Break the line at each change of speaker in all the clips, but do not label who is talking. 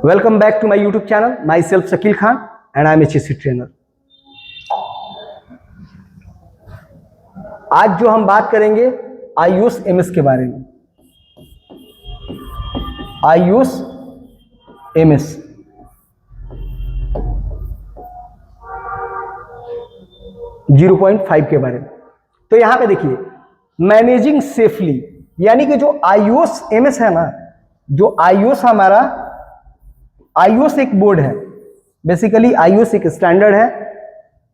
Welcome back to my YouTube channel. Myself Shakil Khan and I am HSC trainer. आज जो हम बात करेंगे आयुष एमएस के बारे में। आयुष एमएस जीरो 0.5 के बारे में। तो यहां पे देखिए मैनेजिंग सेफली, यानी कि जो आयुष एमएस है ना, जो आयुष हमारा आयुष एक बोर्ड है, बेसिकली आयुष एक स्टैंडर्ड है,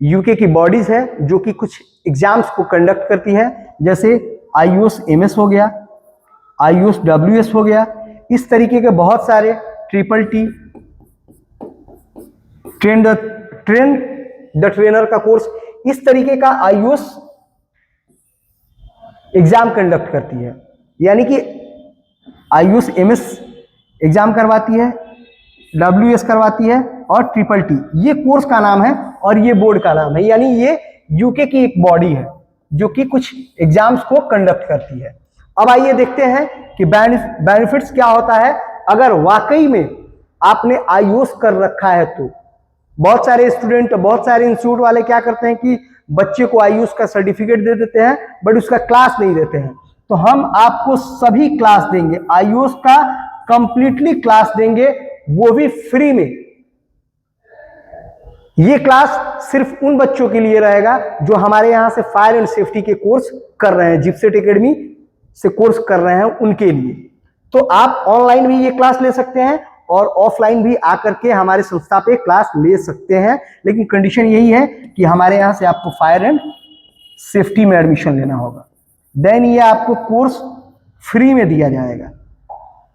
यूके की बॉडीज है जो कि कुछ एग्जाम्स को कंडक्ट करती है, जैसे आयुष एमएस हो गया, आयुष डब्ल्यूएस हो गया, इस तरीके के बहुत सारे triple T, train the trainer का कोर्स, इस तरीके का आयुष एग्जाम कंडक्ट करती है। यानी कि आयुष एमएस एग्जाम करवाती है, डब्ल्यूएस करवाती है और ट्रिपल टी, ये कोर्स का नाम है और ये बोर्ड का नाम है। यानी ये यूके की एक बॉडी है जो कि कुछ एग्जाम्स को कंडक्ट करती है। अब आइए देखते हैं कि बेनिफिट्स क्या होता है अगर वाकई में आपने आयुष कर रखा है। तो बहुत सारे स्टूडेंट, बहुत सारे इंस्टीट्यूट वाले क्या करते हैं कि बच्चे को आयुष का सर्टिफिकेट दे देते हैं बट उसका क्लास नहीं देते हैं। तो हम आपको सभी क्लास देंगे, आयुष का कंप्लीटली क्लास देंगे, वो भी फ्री में। ये क्लास सिर्फ उन बच्चों के लिए रहेगा जो हमारे यहां से फायर एंड सेफ्टी के कोर्स कर रहे हैं, जिप्सेट एकेडमी से कोर्स कर रहे हैं उनके लिए। तो आप ऑनलाइन भी ये क्लास ले सकते हैं और ऑफलाइन भी आकर के हमारे संस्था पे क्लास ले सकते हैं, लेकिन कंडीशन यही है कि हमारे यहां से आपको फायर एंड सेफ्टी में एडमिशन लेना होगा। देन ये आपको कोर्स फ्री में दिया जाएगा,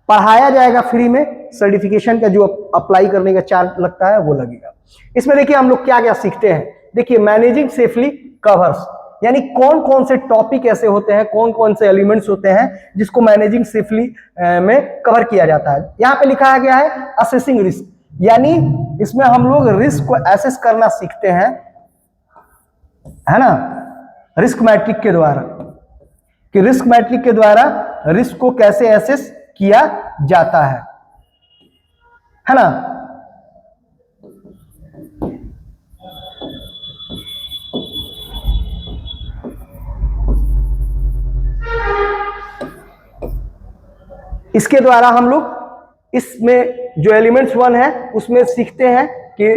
पढ़ाया जाएगा फ्री में। सर्टिफिकेशन का जो अप्लाई करने का चार्ज लगता है वो लगेगा। इसमें देखिए हम लोग क्या क्या सीखते हैं। देखिए मैनेजिंग सेफली कवर्स, यानी कौन कौन से टॉपिक ऐसे होते हैं, कौन कौन से एलिमेंट्स होते हैं जिसको मैनेजिंग सेफली में कवर किया जाता है। यहाँ पे लिखा गया है असेसिंग रिस्क, यानी इसमें हम लोग रिस्क को एसेस करना सीखते हैं, है ना, रिस्क मैट्रिक के द्वारा, कि रिस्क मैट्रिक के द्वारा रिस्क को कैसे एसेस किया जाता है ना। इसके द्वारा हम लोग इसमें जो एलिमेंट्स 1 है उसमें सीखते हैं कि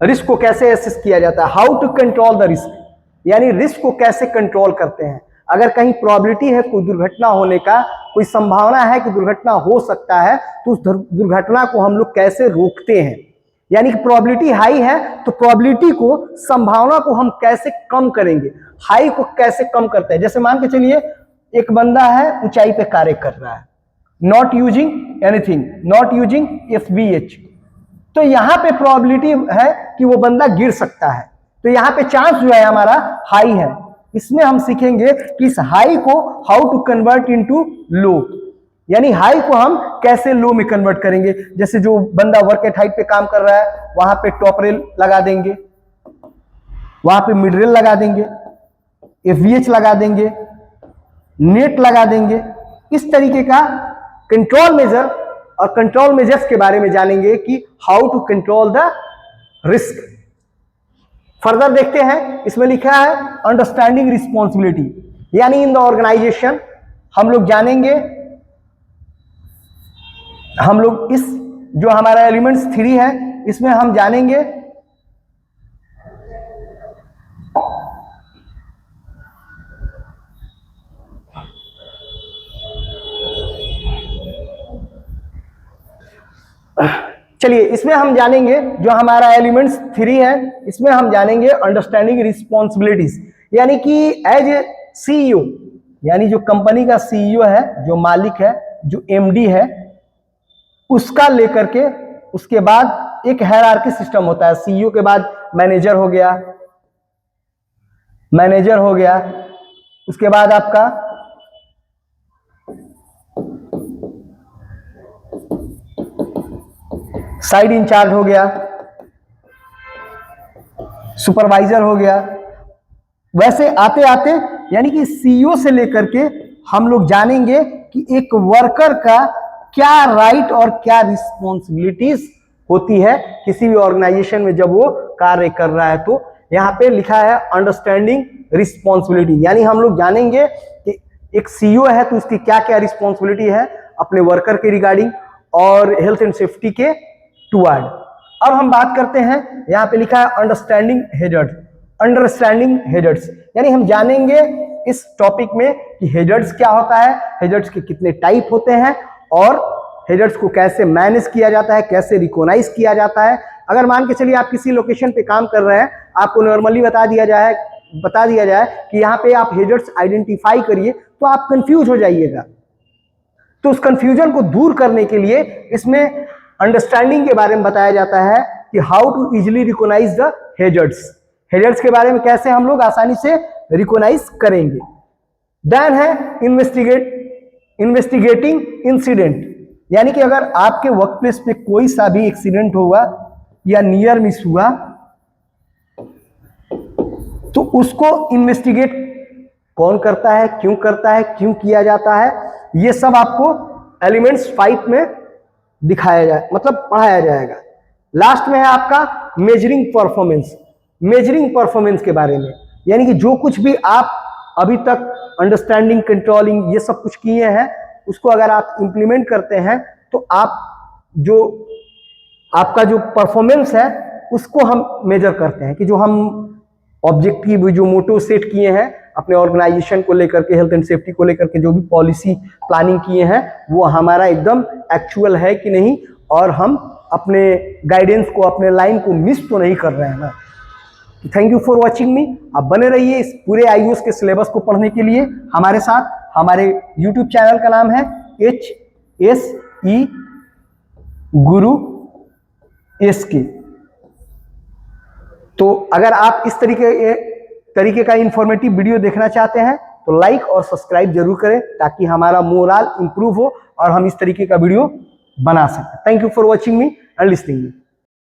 रिस्क को कैसे एसेस किया जाता है, how to control the risk, यानी रिस्क को कैसे कंट्रोल करते हैं। अगर कहीं प्रोबेबिलिटी है कोई दुर्घटना होने का, कोई संभावना है कि दुर्घटना हो सकता है, तो उस दुर्घटना को हम लोग कैसे रोकते हैं। यानी कि प्रोबेबिलिटी हाई है तो प्रोबेबिलिटी को, संभावना को हम कैसे कम करेंगे, हाई को कैसे कम करते हैं। जैसे मान के चलिए एक बंदा है ऊंचाई पे कार्य कर रहा है, not using anything, not using FBH, तो यहां पे प्रोबेबिलिटी है कि वो बंदा गिर सकता है, तो यहां पे चांस जो है हमारा हाई है। इसमें हम सीखेंगे कि इस हाई को हाउ टू कन्वर्ट इनटू लो, यानी हाई को हम कैसे लो में कन्वर्ट करेंगे। जैसे जो बंदा वर्क एट हाइट पे काम कर रहा है वहां पे टॉप रेल लगा देंगे, वहां पे मिड रेल लगा देंगे, FBH लगा देंगे, नेट लगा देंगे। इस तरीके का कंट्रोल मेजर और कंट्रोल मेजर्स के बारे में जानेंगे कि how to control the risk. Further देखते हैं, इसमें लिखा है अंडरस्टैंडिंग रिस्पॉन्सिबिलिटी, यानी इन द ऑर्गेनाइजेशन हम लोग जानेंगे, हम लोग इस जो हमारा एलिमेंट्स 3 है इसमें हम जानेंगे चलिए इसमें हम जानेंगे जो हमारा एलिमेंट्स 3 है, इसमें हम जानेंगे अंडरस्टैंडिंग रिस्पॉन्सिबिलिटीज, यानी कि एज ए CEO, यानी जो कंपनी का CEO है, जो मालिक है, जो MD है, उसका लेकर के उसके बाद एक हायरार्की सिस्टम होता है। CEO के बाद मैनेजर हो गया, मैनेजर हो गया, उसके बाद आपका साइड इंचार्ज हो गया, सुपरवाइजर हो गया। वैसे आते आते यानी कि CEO से लेकर के हम लोग जानेंगे कि एक वर्कर का क्या राइट और क्या रिस्पॉन्सिबिलिटीज होती है किसी भी ऑर्गेनाइजेशन में जब वो कार्य कर रहा है। तो यहाँ पे लिखा है अंडरस्टैंडिंग रिस्पॉन्सिबिलिटी, यानी हम लोग जानेंगे कि एक सीईओ है तो उसकी क्या क्या रिस्पॉन्सिबिलिटी है अपने वर्कर के रिगार्डिंग और हेल्थ एंड सेफ्टी के टुवर्ड। अब हम बात करते हैं, यहाँ पे लिखा है अंडरस्टैंडिंग हेजर्ड्स। अंडरस्टैंडिंग हेजर्ड्स यानी हम जानेंगे इस टॉपिक में कि हेजर्ड्स क्या होता है, हेजर्ड्स के कितने टाइप होते हैं और हेजर्ड्स को कैसे मैनेज किया जाता है, कैसे रिकॉग्नाइज किया जाता है। अगर मान के चलिए आप किसी लोकेशन पे काम कर रहे हैं, आपको नॉर्मली बता दिया जाए कि यहाँ पे आप हेजर्ड्स आइडेंटिफाई करिए, तो आप कंफ्यूज हो जाइएगा। तो उस कंफ्यूजन को दूर करने के लिए इसमें अंडरस्टैंडिंग के बारे में बताया जाता है कि how to easily recognise the hazards, hazards के बारे में कैसे हम लोग आसानी से रिकॉग्नाइज करेंगे। देन है इन्वेस्टिगेटिंग इंसिडेंट, यानी कि अगर आपके वर्क प्लेस पे कोई सा भी एक्सीडेंट हुआ या नियर मिस हुआ तो उसको इन्वेस्टिगेट कौन करता है, क्यों किया जाता है, ये सब आपको एलिमेंट्स 5 में दिखाया जाए, मतलब पढ़ाया जाएगा। लास्ट में है आपका मेजरिंग परफॉर्मेंस, मेजरिंग परफॉर्मेंस के बारे में, यानी कि जो कुछ भी आप अभी तक अंडरस्टैंडिंग, कंट्रोलिंग ये सब कुछ किए हैं उसको अगर आप इंप्लीमेंट करते हैं तो आप जो आपका जो परफॉर्मेंस है उसको हम मेजर करते हैं कि जो हम ऑब्जेक्टिव, जो मोटो सेट किए हैं अपने ऑर्गेनाइजेशन को लेकर के, हेल्थ एंड सेफ्टी को लेकर के, जो भी पॉलिसी प्लानिंग किए हैं वो हमारा एकदम एक्चुअल है कि नहीं, और हम अपने गाइडेंस को, अपने लाइन को मिस तो नहीं कर रहे हैं ना। थैंक यू फॉर वॉचिंग मी। आप बने रहिए इस पूरे आईओएस के सिलेबस को पढ़ने के लिए हमारे साथ। हमारे यूट्यूब चैनल का नाम है HSE गुरु SK। तो अगर आप इस तरीके का इंफॉर्मेटिव वीडियो देखना चाहते हैं तो लाइक और सब्सक्राइब जरूर करें ताकि हमारा मोरल इंप्रूव हो और हम इस तरीके का वीडियो बना सकें। Thank you for watching me and listening me.